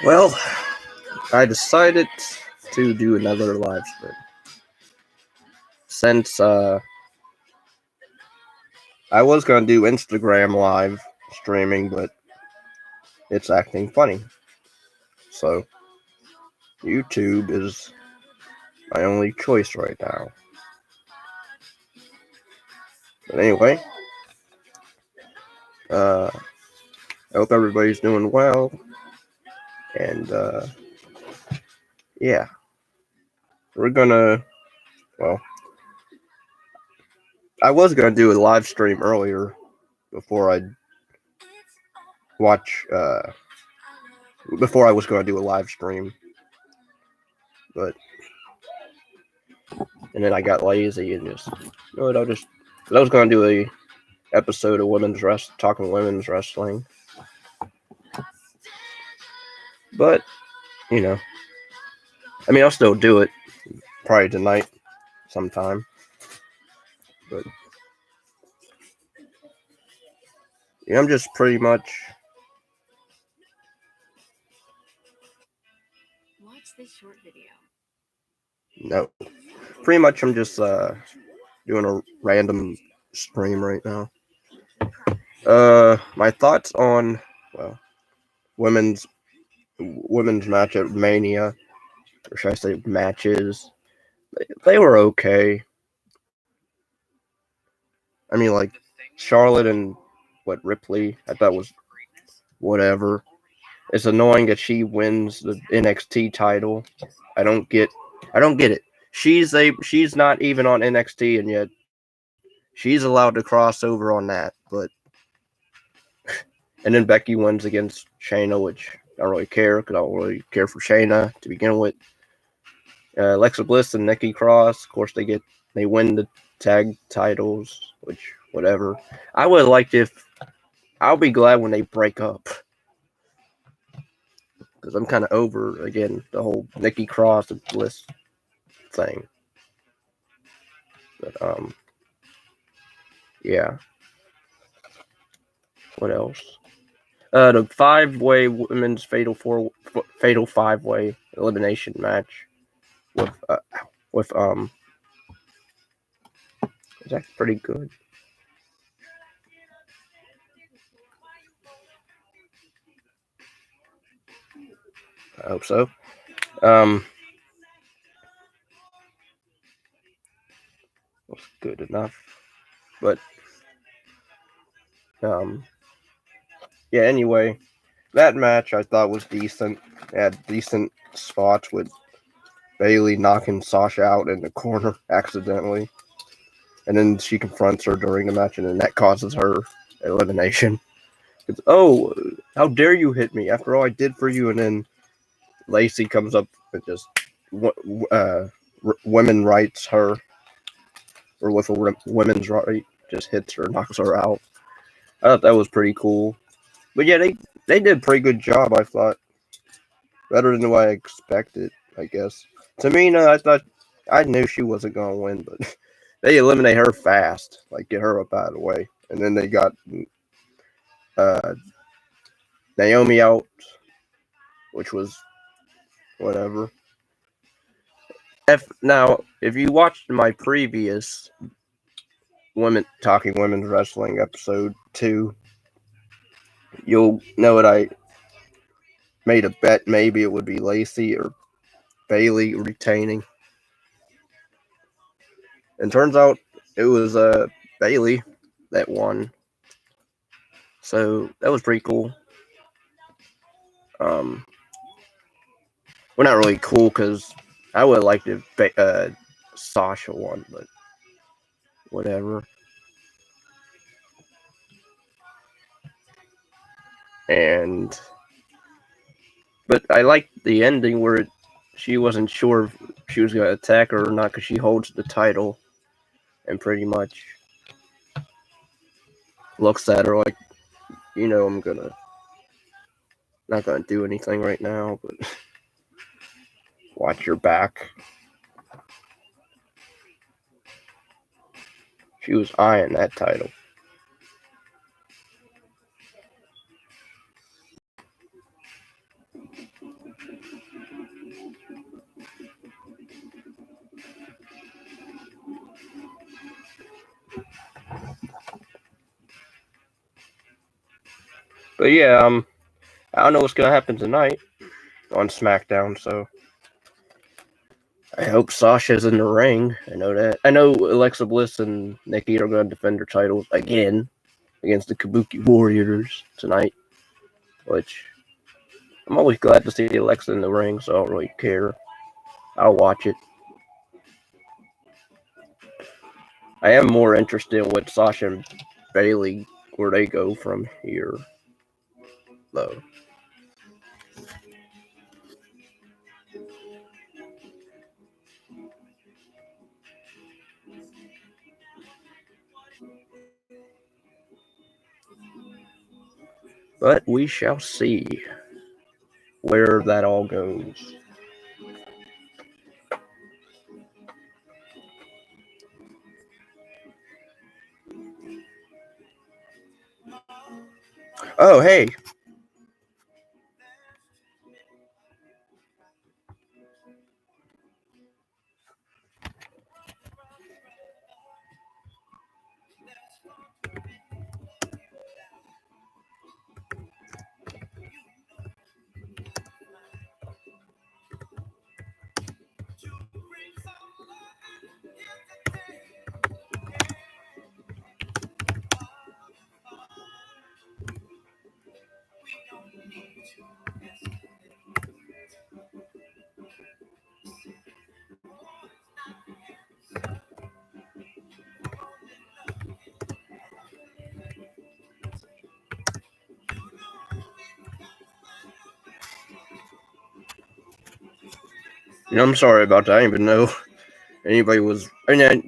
Well, I decided to do another live stream. Since I was going to do Instagram live streaming, but it's acting funny. So, YouTube is my only choice right now. But anyway, I hope everybody's doing well. And, yeah. We're gonna, well, I was gonna do a live stream earlier before I before I was gonna do a live stream. But, and then I got lazy and just, I was gonna do a episode of talking women's wrestling. But, I'll still do it probably tonight sometime. But yeah, I'm just pretty much watch this short video. No. Pretty much I'm just doing a random stream right now. My thoughts on women's match at Mania, or should I say matches, they were okay. I mean, like, Charlotte and Ripley, I thought was whatever. It's annoying that she wins the NXT title. I don't get it. She's not even on NXT, and yet she's allowed to cross over on that. But and then Becky wins against Shayna, which I don't really care because I don't really care for Shayna to begin with. Alexa Bliss and Nikki Cross, of course, they win the tag titles, which whatever. I would have liked I'll be glad when they break up, because I'm kind of over again the whole Nikki Cross and Bliss thing. But yeah. What else? The 5-way women's fatal 5-way elimination match with is that pretty good? I hope so. Was good enough, but yeah. Anyway, that match I thought was decent. It had decent spots with Bayley knocking Sasha out in the corner accidentally, and then she confronts her during the match, and then that causes her elimination. It's, oh, how dare you hit me after all I did for you? And then Lacey comes up and just women rights her, or with a women's right, just hits her, knocks her out. I thought that was pretty cool. But yeah, they did a pretty good job, I thought. Better than what I expected, I guess. Tamina, I knew she wasn't going to win, but they eliminate her fast, like get her up out of the way. And then they got Naomi out, which was whatever. If you watched my previous Talking Women's Wrestling episode 2, you'll know that I made a bet maybe it would be Lacey or Bayley retaining. And turns out it was Bayley that won. So that was pretty cool. Well, not really cool because I would have liked if Sasha won, but whatever. But I liked the ending where she wasn't sure if she was going to attack her or not because she holds the title and pretty much looks at her like, you know I'm not gonna do anything right now, but watch your back. She was eyeing that title. But yeah, I don't know what's gonna happen tonight on SmackDown, so I hope Sasha's in the ring. I know that. I know Alexa Bliss and Nikki are gonna defend their titles again against the Kabuki Warriors tonight, which I'm always glad to see Alexa in the ring, so I don't really care. I'll watch it. I am more interested in what Sasha and Bayley, where they go from here, though. But we shall see where that all goes. Oh, hey. I'm sorry about that. I didn't even know anybody was. I mean, I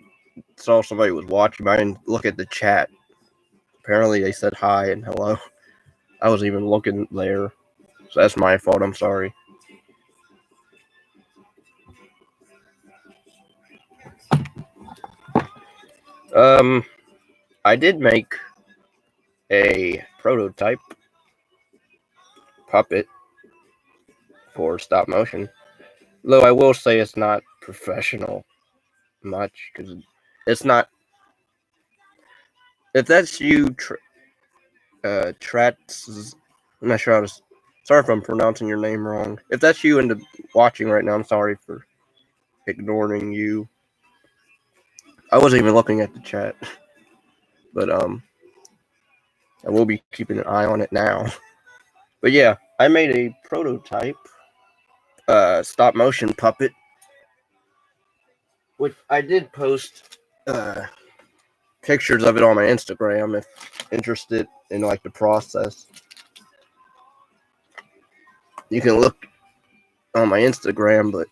saw somebody was watching. I didn't look at the chat. Apparently, they said hi and hello. I wasn't even looking there. So that's my fault. I'm sorry. I did make a prototype puppet for stop motion. Though I will say it's not professional much because it's not. If that's you, Trats, I'm not sure how to. Sorry if I'm pronouncing your name wrong. If that's you and watching right now, I'm sorry for ignoring you. I wasn't even looking at the chat, but I will be keeping an eye on it now. But yeah, I made a prototype stop motion puppet, which I did post pictures of it on my Instagram if interested in like the process. You can look on my Instagram, but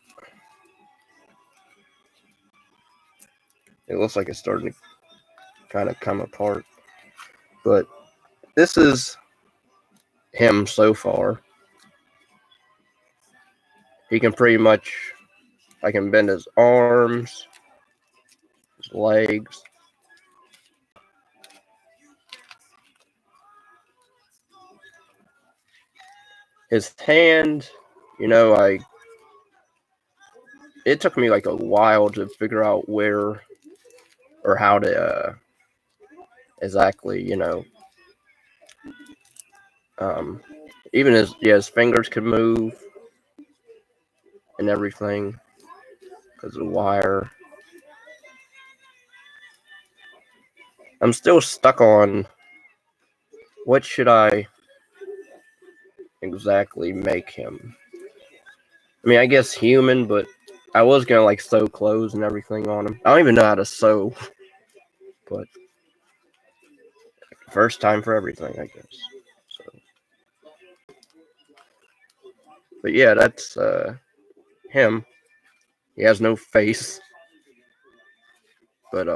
it looks like it's starting to kind of come apart. But this is him so far. He can pretty much, I can bend his arms, his legs. His hand, it took me like a while to figure out where or how to exactly, even his fingers could move and everything because of the wire. I'm still stuck on what should I exactly make him. I mean, I guess human, but I was gonna like sew clothes and everything on him. I don't even know how to sew, but first time for everything, I guess. So, but yeah, that's him. He has no face, but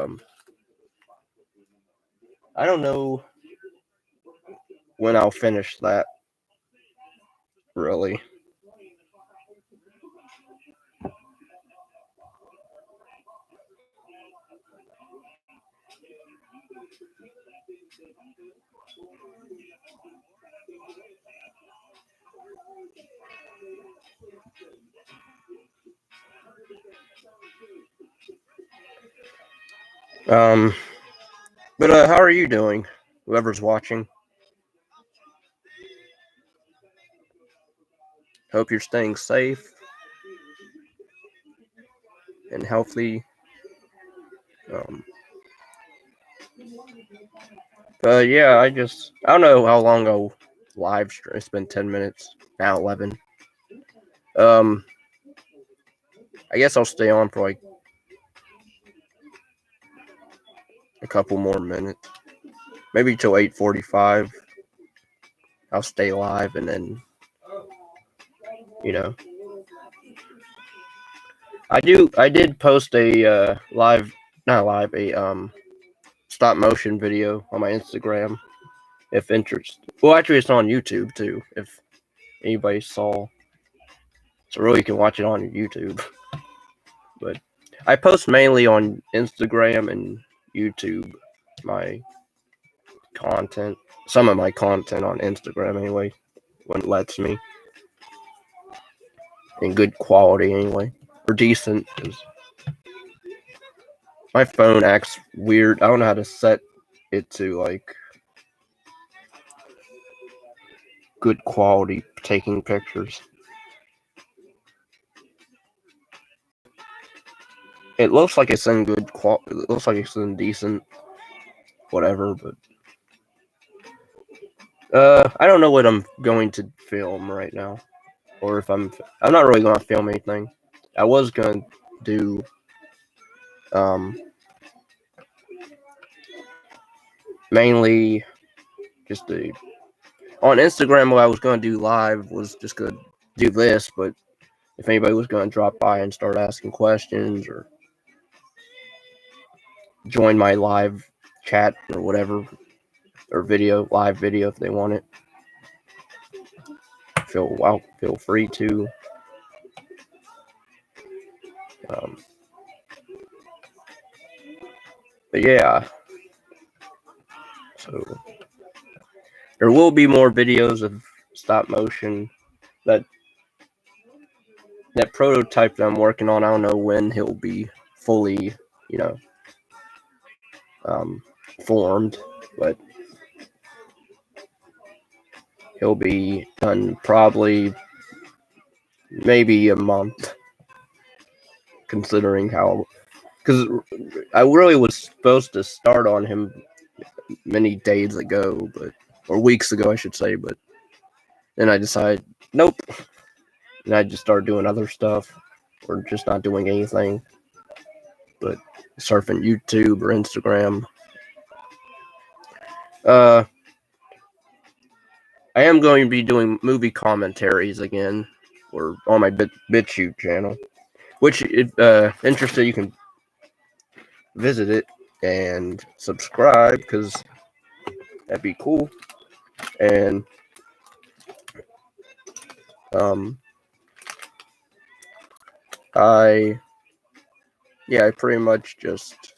I don't know when I'll finish that. Really. But how are you doing? Whoever's watching. Hope you're staying safe and healthy. Yeah, I don't know how long I'll live stream. It's been 10 minutes, now 11. I guess I'll stay on for like a couple more minutes. Maybe till 8:45. I'll stay live and then, I did post a stop motion video on my Instagram if interested. Well, actually it's on YouTube too if anybody saw. So really you can watch it on YouTube. But I post mainly on Instagram and YouTube my content. Some of my content on Instagram anyway, when it lets me. In good quality anyway. Or decent, because my phone acts weird. I don't know how to set it to like good quality taking pictures. It looks like it's in good quality. It looks like it's in decent whatever, but I don't know what I'm going to film right now, or if I'm not really going to film anything. I was going to do mainly just on Instagram. What I was going to do live was just going to do this, but if anybody was going to drop by and start asking questions or join my live chat or whatever, or live video if they want it, feel free to. But yeah, so there will be more videos of stop motion. That prototype that I'm working on, I don't know when he'll be fully, formed, but he'll be done probably maybe a month, considering how, because I really was supposed to start on him many days ago, or weeks ago, I should say, but then I decided, nope, and I just started doing other stuff, or just not doing anything, but surfing YouTube or Instagram. I am going to be doing movie commentaries again, or on my BitChute channel, which if interested, you can visit it and subscribe, because that'd be cool. And I pretty much just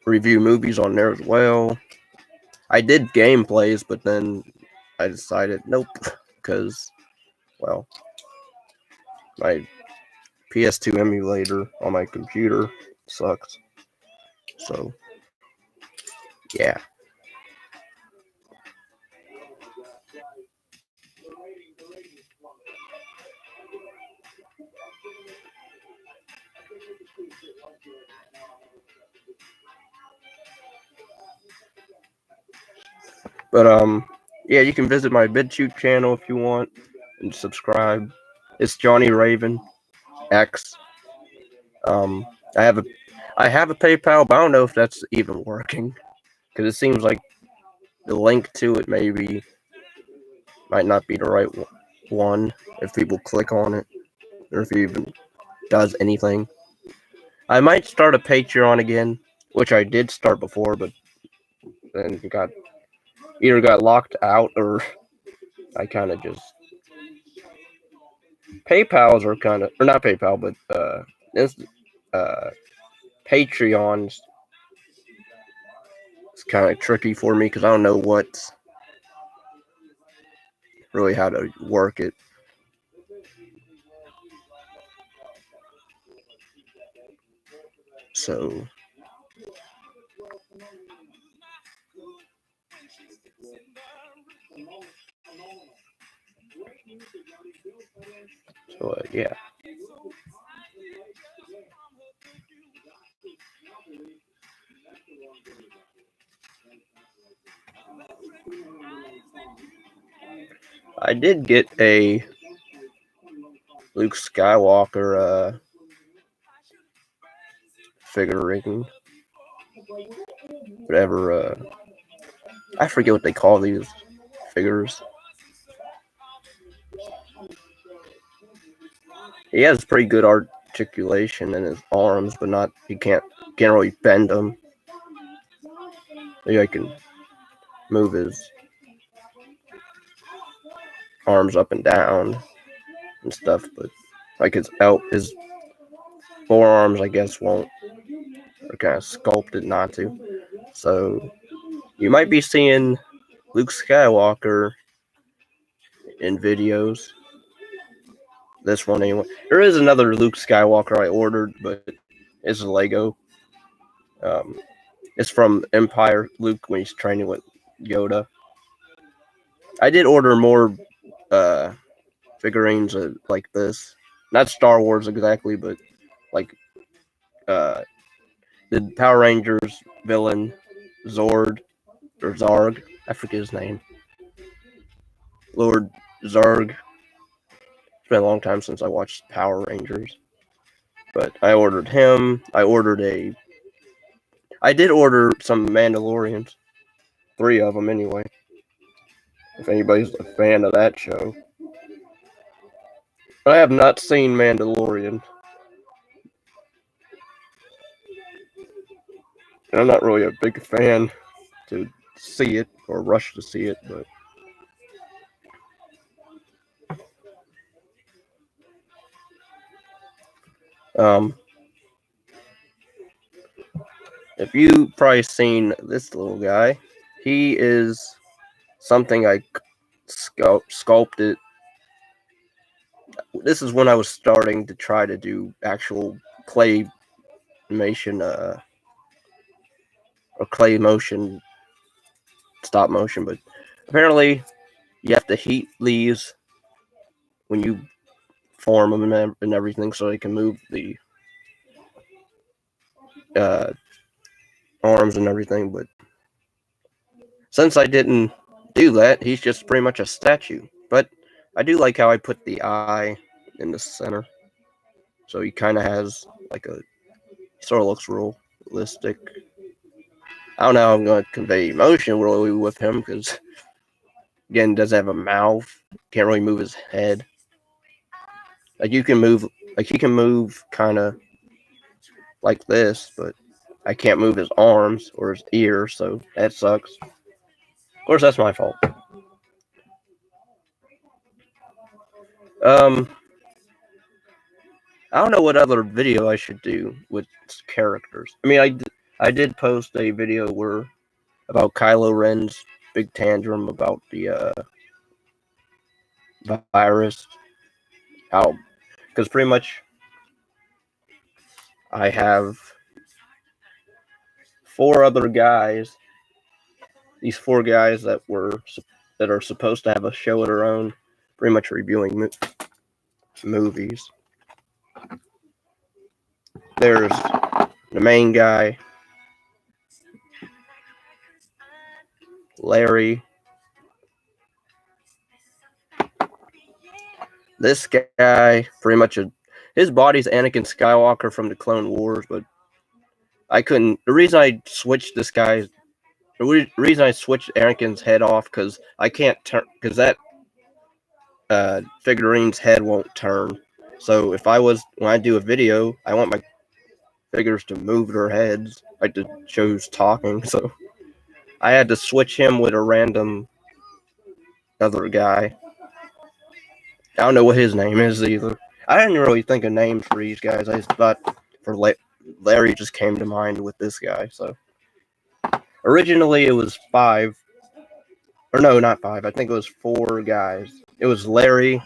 review movies on there as well. I did gameplays, but then I decided nope, because, well, my PS2 emulator on my computer sucks. So, yeah. But yeah, you can visit my BitChute channel if you want and subscribe. It's Johnny Raven X. I have a PayPal, but I don't know if that's even working, because it seems like the link to it might not be the right one if people click on it, or if it even does anything. I might start a Patreon again, which I did start before, but then either got locked out or I kind of just PayPal's are kind of, or not PayPal, but this Patreon's it's kind of tricky for me because I don't know what's really how to work it. So yeah. I did get a Luke Skywalker figurine. Whatever, I forget what they call these figures. He has pretty good articulation in his arms, but not he can't really bend them. Maybe I can move his arms up and down and stuff, but like his forearms, I guess, won't. Are kind of sculpted not to. So you might be seeing Luke Skywalker in videos. This one anyway. There is another Luke Skywalker I ordered, but it's a Lego. It's from Empire Luke when he's training with Yoda. I did order more figurines like this. Not Star Wars exactly, but like the Power Rangers villain Zord or Zarg. I forget his name. Lord Zarg. It's been a long time since I watched Power Rangers. But I ordered him. I did order some Mandalorians. 3 of them anyway. If anybody's a fan of that show. But I have not seen Mandalorian. And I'm not really a big fan to see it or rush to see it, but if you probably seen this little guy, he is something I sculpted. This is when I was starting to try to do actual claymation, or clay motion, stop motion, but apparently you have to heat these when you form them and everything so they can move the arms and everything, but since I didn't do that, he's just pretty much a statue. But I do like how I put the eye in the center. So he kind of has like sort of looks realistic. I don't know how I'm going to convey emotion really with him because, again, doesn't have a mouth. Can't really move his head. Like he can move kind of like this, but I can't move his arms or his ears, so that sucks. Of course, that's my fault. I don't know what other video I should do with characters. I mean, I did post a video about Kylo Ren's big tantrum about the virus. How, because pretty much I have 4 other guys. These 4 guys that are supposed to have a show of their own, pretty much reviewing movies. There's the main guy, Larry. This guy, pretty much his body's Anakin Skywalker from the Clone Wars, but I couldn't. The reason I switched Anakin's head off because I can't turn, because that figurine's head won't turn. So when I do a video, I want my figures to move their heads, like the show's talking. So I had to switch him with a random other guy. I don't know what his name is either. I didn't really think of names for these guys. I just thought for Larry just came to mind with this guy. So originally it was 5, or no, not 5. I think it was 4 guys. It was Larry,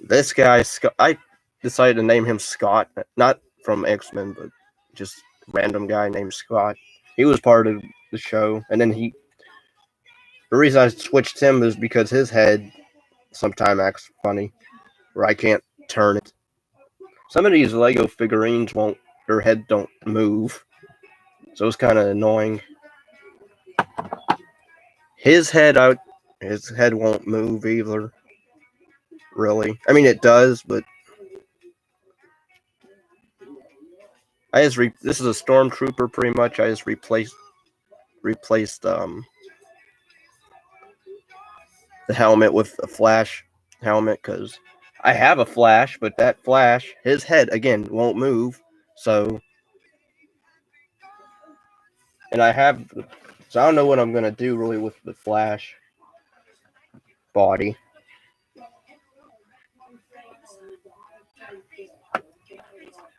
this guy, Scott. I decided to name him Scott, not from X-Men, but just random guy named Scott. He was part of the show, and then the reason I switched him is because his head sometimes acts funny, where I can't turn it. Some of these Lego figurines their head don't move, so it's kind of annoying. His head won't move either. Really, I mean it does, but this is a stormtrooper pretty much. I just replaced the helmet with a Flash helmet because I have a Flash, but that Flash, his head again won't move. So, and I don't know what I'm gonna do really with the Flash body.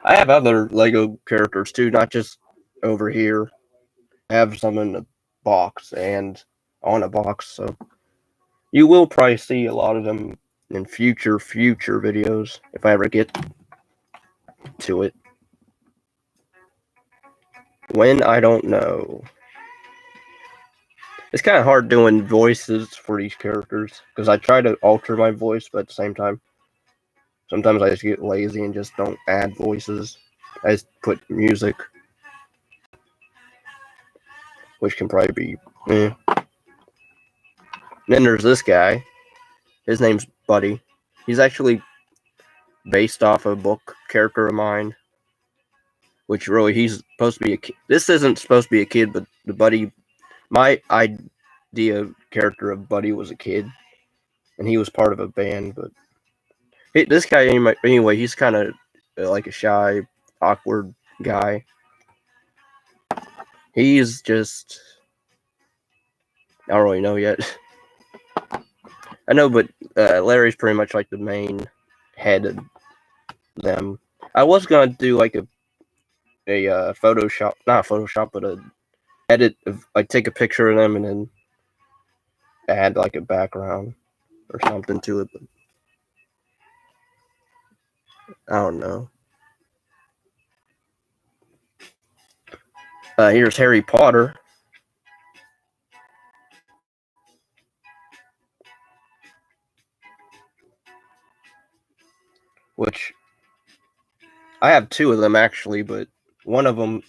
I have other Lego characters too, not just over here. I have some in the box and on a box, so you will probably see a lot of them in future videos if I ever get to it. When, I don't know. It's kind of hard doing voices for these characters because I try to alter my voice, but at the same time, sometimes I just get lazy and just don't add voices. I just put music, which can probably be. Then there's this guy. His name's Buddy. He's actually based off a book character of mine, which really he's supposed to be a kid. This isn't supposed to be a kid, but the Buddy, my idea character of Buddy was a kid, and he was part of a band. But this guy anyway, he's kind of like a shy, awkward guy. He's just, I don't really know yet. I know, but Larry's pretty much like the main head of them. I was gonna do like a Photoshop, not a Photoshop, but a edit of like take a picture of them and then add like a background or something to it. But I don't know. Here's Harry Potter. Which I have 2 of them actually, but one of them,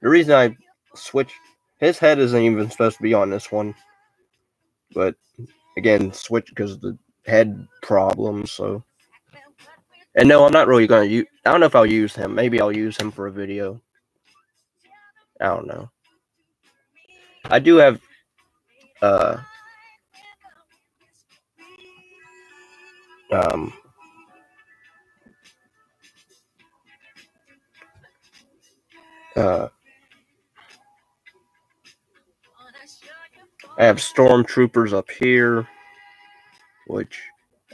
the reason I switched, his head isn't even supposed to be on this one, but again, switch because of the head problem. So, and no, I'm not really gonna use. I don't know if I'll use him. Maybe I'll use him for a video. I don't know. I do have I have stormtroopers up here, which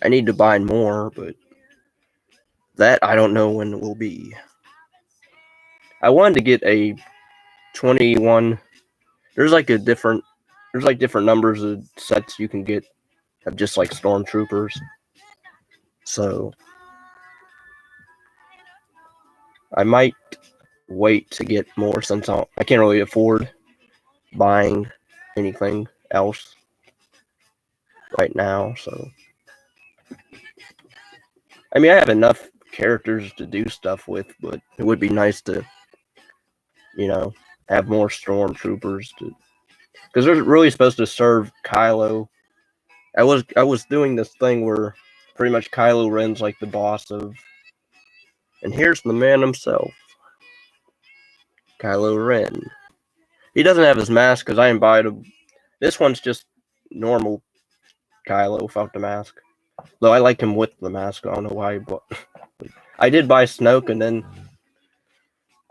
I need to buy more, but that I don't know when it will be. I wanted to get a 21. There's like different numbers of sets you can get of just like stormtroopers. So I might wait to get more since I can't really afford buying anything else right now. So I mean, I have enough characters to do stuff with, but it would be nice to, have more stormtroopers because they're really supposed to serve Kylo. I was doing this thing where pretty much Kylo Ren's like the boss of, and here's the man himself, Kylo Ren. He doesn't have his mask because I invited him. This one's just normal Kylo without the mask. Though I like him with the mask. I don't know why, but I did buy Snoke, and then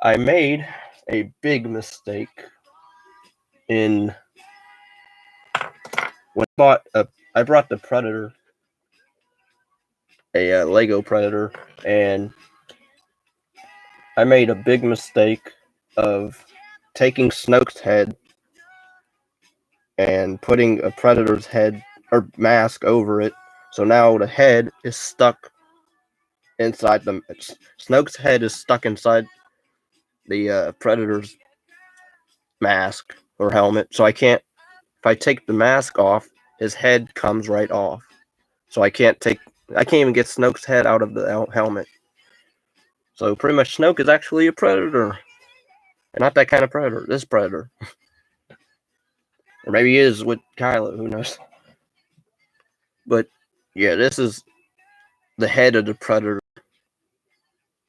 I made a big mistake in when I brought the Predator, a Lego Predator, and I made a big mistake of taking Snoke's head and putting a Predator's head or mask over it. So now the head is stuck inside the Snoke's head is stuck inside the Predator's mask or helmet. So I can't. If I take the mask off, his head comes right off. So I can't even get Snoke's head out of the helmet. So pretty much Snoke is actually a predator. And not that kind of predator. This predator. Or maybe he is with Kylo, who knows. But yeah, this is the head of the predator.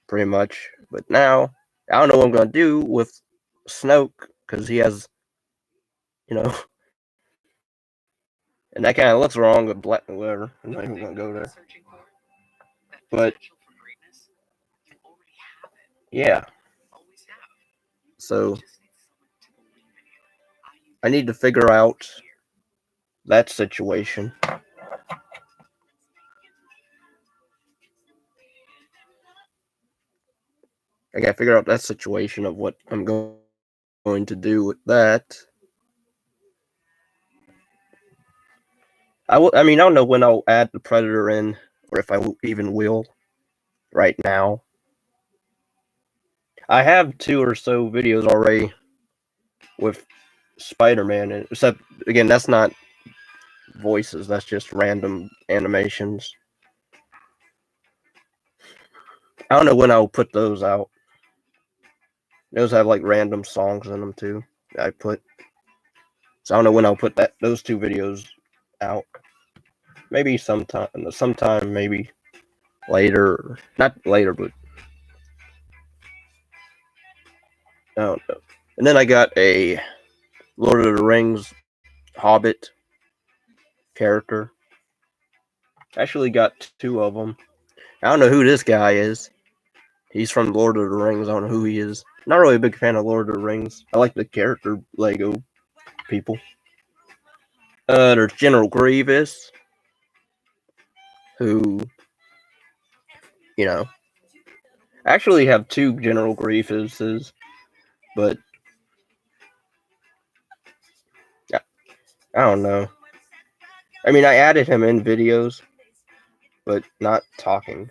Pretty much. But now, I don't know what I'm going to do with Snoke. Because he has, you know. And that kind of looks wrong with black, whatever. I'm not even going to go there. But yeah. So I need to figure out that situation. I gotta figure out that situation of what I'm going to do with that. I don't know when I'll add the Predator in, or if I even will right now. I have 2 or so videos already with Spider-Man, except, again, that's not voices, that's just random animations. I don't know when I'll put those out. Those have, like, random songs in them, too, that I put. So I don't know when I'll put those 2 videos out. Maybe sometime, maybe later. Not later, but I don't know. And then I got a Lord of the Rings Hobbit character. Actually got 2 of them. I don't know who this guy is. He's from Lord of the Rings. I don't know who he is. Not really a big fan of Lord of the Rings. I like the character Lego people. There's General Grievous, who, you know, I actually have 2 General Grievouses, but I don't know. I mean, I added him in videos, but not talking.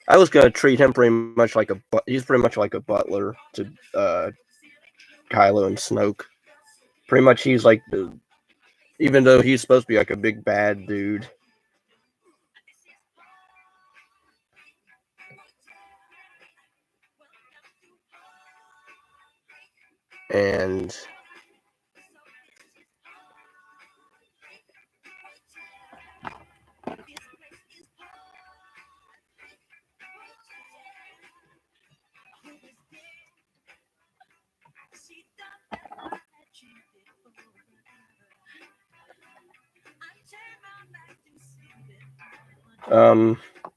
I was gonna treat him pretty much like he's pretty much like a butler to Kylo and Snoke. Pretty much he's like even though he's supposed to be like a big bad dude. And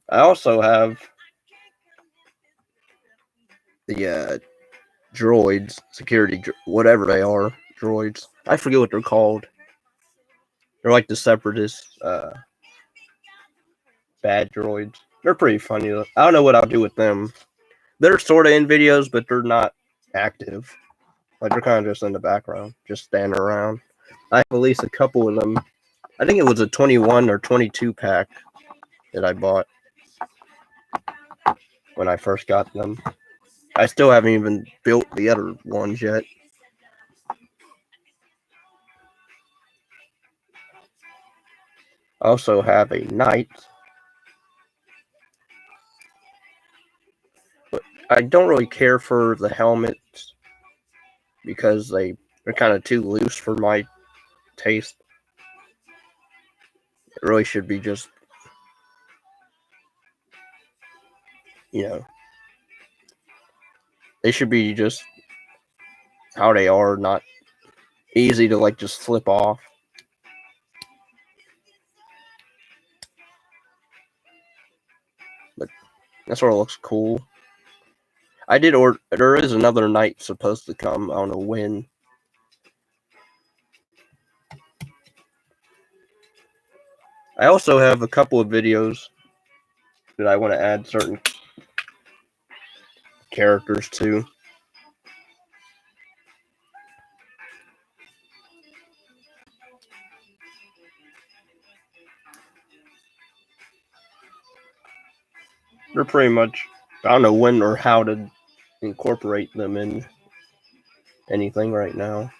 I also have the droids, security, whatever they are, droids. I forget what they're called. They're like the separatist bad droids. They're pretty funny. I don't know what I'll do with them. They're sort of in videos, but they're not active. Like, they're kind of just in the background, just standing around. I have at least a couple of them. I think it was a 21 or 22 pack that I bought when I first got them. I still haven't even built the other ones yet. I also have a knight. But I don't really care for the helmets because they're kind of too loose for my taste. It really should be just, they should be just how they are, not easy to like just flip off. That sort of looks cool. There is another night supposed to come. I don't know when. I also have a couple of videos that I want to add certain characters to. They're pretty much, I don't know when or how to incorporate them in anything right now.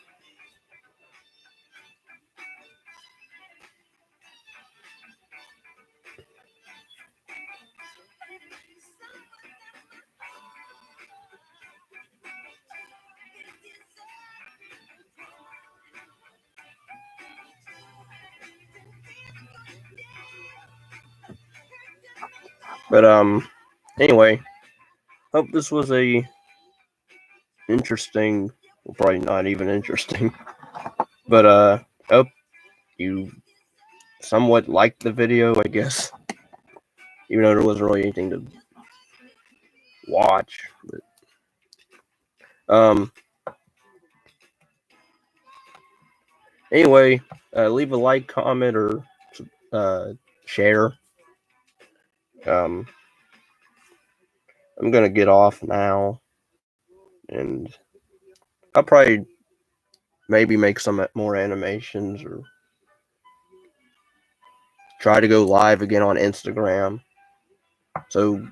But anyway, hope this was a interesting, well, probably not even interesting, but hope you somewhat liked the video, I guess, even though there wasn't really anything to watch. But anyway, leave a like, comment, or share. I'm gonna get off now, and I'll probably maybe make some more animations or try to go live again on Instagram. So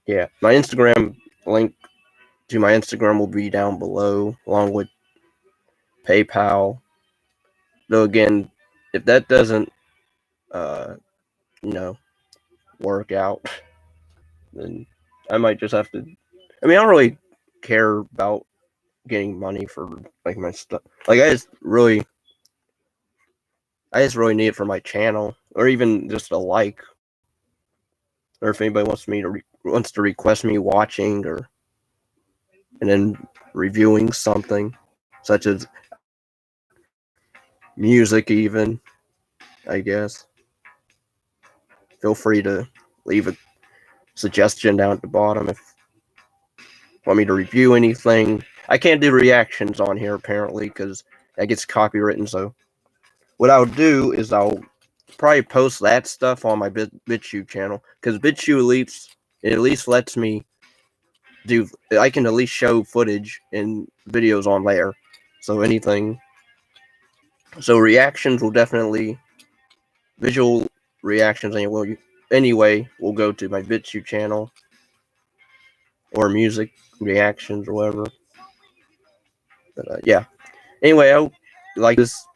yeah, my Instagram link to my Instagram will be down below, along with PayPal. Though again, if that doesn't work out, then I might just have to. I mean, I don't really care about getting money for like my stuff. Like I just really need it for my channel, or even just a like, or if anybody wants to request me watching and then reviewing something, such as music, even, I guess. Feel free to leave a suggestion down at the bottom if you want me to review anything. I can't do reactions on here apparently because that gets copywritten. So what I'll do is I'll probably post that stuff on my BitChute channel, because BitChute at least lets me I can at least show footage and videos on there. So reactions will definitely, visual reactions anyway will go to my BitChute channel, or music reactions or whatever. But yeah. Anyway, I hope you like this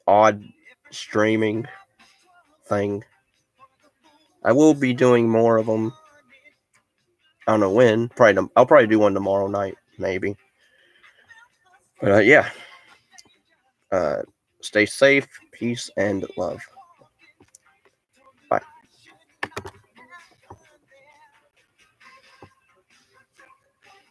odd streaming thing. I will be doing more of them. I don't know when. I'll probably do one tomorrow night, maybe. But yeah. Stay safe, peace, and love.